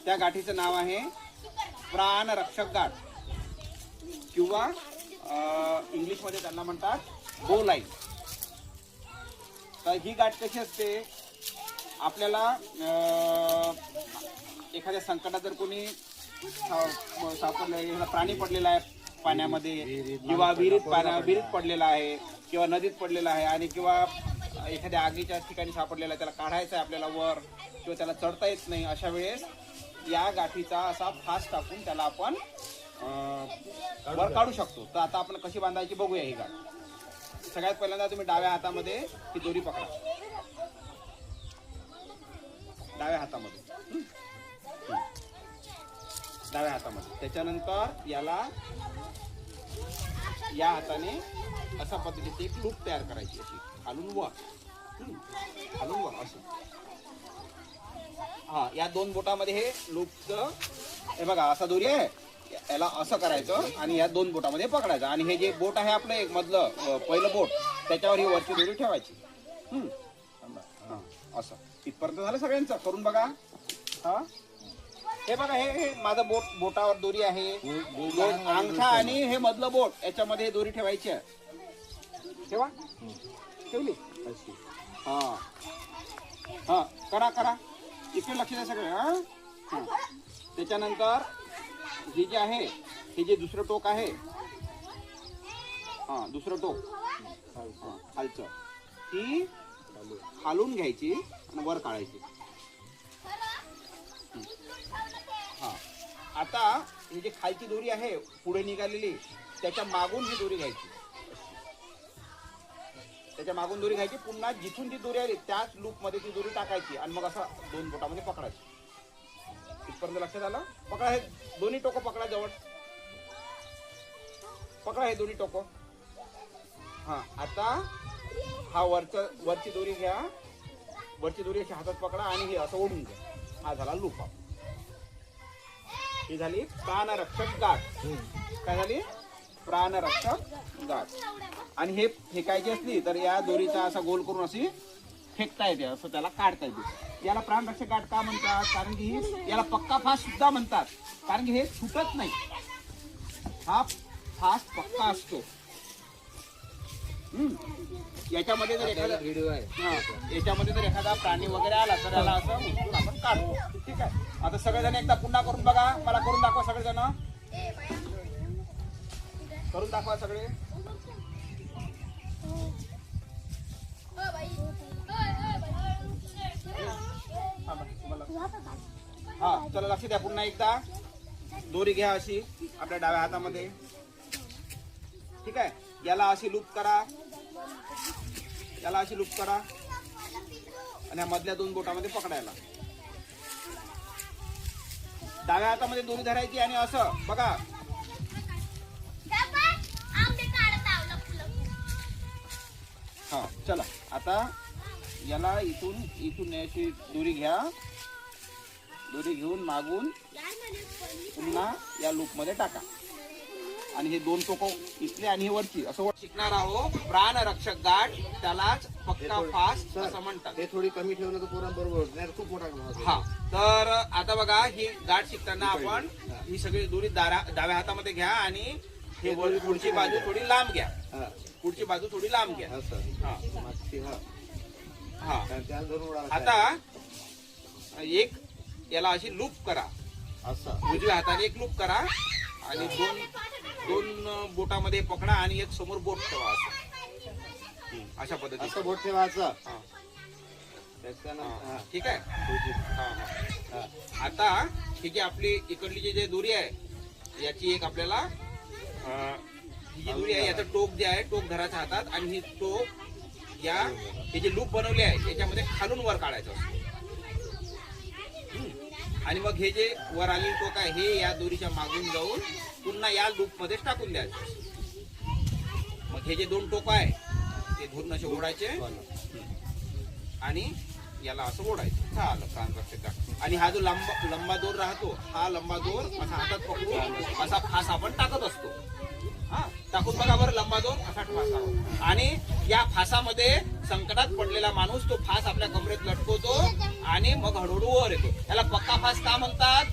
त्या गाठीचं नाव आहे प्राणरक्षक गाठ किंवा इंग्लिशमध्ये त्यांना म्हणतात बो लाईन. तर ही गाठ कशी असते, आपल्याला एखाद्या संकटात जर कोणी सापडलं, प्राणी पडलेला आहे पाण्यामध्ये किंवा विहिरीत पडलेला आहे किंवा नदीत पडलेला आहे आणि किंवा एखाद्या आगीच्या ठिकाणी सापडलेला आहे, त्याला काढायचं आहे आपल्याला वर किंवा त्याला चढता येत नाही, अशा वेळेस या गाठीचा असा फास टाकून त्याला आपण वर काढू शकतो. तर आता आपण कशी बांधायची बघूया ही गाठ. सगळ्यात पहिल्यांदा तुम्ही डाव्या हातामध्ये ही दोरी पकडा, डाव्या हातामध्ये डाव्या हातामध्ये. त्याच्यानंतर याला या हाताने अशा पद्धतीची एक लूप तयार करायची, अशी खालून वर खालून वर असं. हा, या दोन बोटामध्ये हे लूपचं, हे बघा असा दोरी आहे, याला असं करायचं आणि या दोन बोटामध्ये पकडायचं आणि हे जे बोट आहे आपलं एक मधलं पहिलं बोट, त्याच्यावर ही वरची दोरी ठेवायची. असं इथपर्यंत झालं सगळ्यांचं, करून बघा. हा, हे बघा, हे माझं बोटावर दोरी आहे, अंगठा आणि हे मधलं बोट याच्यामध्ये दोरी ठेवायची आहे. ठेवा, ठेवली. हा हा, करा करा, इकडे लक्ष द्या सगळे. हा, त्याच्यानंतर हे जे आहे, हे जे दुसरं टोक आहे, हा दुसरं टोक खालचं, ती खालून घ्यायची आणि वर काढायची. हा, आता ही जी खालची दोरी आहे पुढे निघालेली, त्याच्या मागून ही दोरी घ्यायची, त्याच्या मागून दोरी घ्यायची, पुन्हा जिथून ती दोरी आली त्याच लूप मध्ये ती दोरी टाकायची आणि मग असं दोन बोटामध्ये पकडायची. इथपर्यंत लक्षात आलं? पकडा, हे दोन्ही टोकं पकडा, जवळ पकडा हे दोन्ही टोकं. हा, आता हा वरची दोरी घ्या, वरची दोरी अशी हातात पकडा आणि हे असं ओढून घ्या. हा झाला लूप. ही झाली प्राणरक्षक गाठ. काय झाली? प्राणरक्षक गाठ. आणि हे फेकायची असली तर या दोरीचा असा गोल करून अशी फेकता येते, असं त्याला काढता येते. याला प्राणरक्षक गाठ का म्हणतात? कारण की याला पक्का फास सुद्धा म्हणतात, कारण की हे सुटत नाही. हा फास पक्का असतो. याच्यामध्ये जर एखादा व्हिडिओ आहे, याच्यामध्ये जर एखादा प्राणी वगैरे आला तर याला असं उचलून आपण काढतो. ठीक आहे, आता सगळेजण एकदा पुन्हा करून बघा, मला करून दाखवा. सगळेजण करून दाखवा सगळे. हा, चला लक्ष द्या. पुन्हा एकदा दोरी घ्या अशी आपल्या डाव्या हातामध्ये. ठीक आहे, याला अशी लूप करा, याला अशी लूप करा आणि या मधल्या दोन बोटामध्ये पकडायला. डाव्या हातामध्ये दोरी धरायची आणि असं बघा. हा, चला आता याला इथून अशी दोरी घ्या, दोरी घेऊन मागून पुन्हा या लूप मध्ये टाका आणि हे दोन टोकं इथले आणि हे वरची असं शिकणार आहोत. प्राणरक्षक गाठ, त्यालाच पक्का फास असं म्हणतात. हे थोडी कमी ठेवलं तर पोरांबरोबर नाही, खूप मोठा. हा, तर आता बघा, ही गाठ शिकताना आपण ही सगळी दोरी डाव्या हातामध्ये घ्या आणि हे पुढची बाजू थोडी लांब घ्या, पुढची बाजू थोडी लांब घ्या. हा, आता एक याला अशी लूप करा, उजव्या हाताने एक लूप करा आणि दोन बोटामध्ये पकडा आणि एक समोर बोट ठेवा. असं अशा पद्धतीने बोट ठेवायचं. ठीक आहे. आता ही जी आपली इकडली जी दोरी आहे, याची एक आपल्याला ही जी दोरी आहे, याचं टोक जे आहे, टोक धरायचं हातात आणि ही टोक या हे जे लूप बनवले आहे याच्यामध्ये खालून वर काढायचं असतं. आणि मग हे जे वर आलेले टोक आहे हे या दोरीच्या मागून जाऊन पुन्हा या लूप मध्ये टाकून द्यायचं. मग हे जे दोन टोक आहे ते धरून असे ओढायचे आणि याला असं ओढायचं. झालं प्राणरक्षक गाठ. आणि हा जो लंबा दोर राहतो, हा लंबा दोर असा हातात पकडून असा फास आपण टाकत असतो. हा, टाकून बघा बरं, लंबा दोर असा फास. आणि या फासामध्ये संकटात पडलेला माणूस तो फास आपल्या कमरेत लटकवतो आणि मग हळूहळू वर येतो. याला पक्का फास का म्हणतात?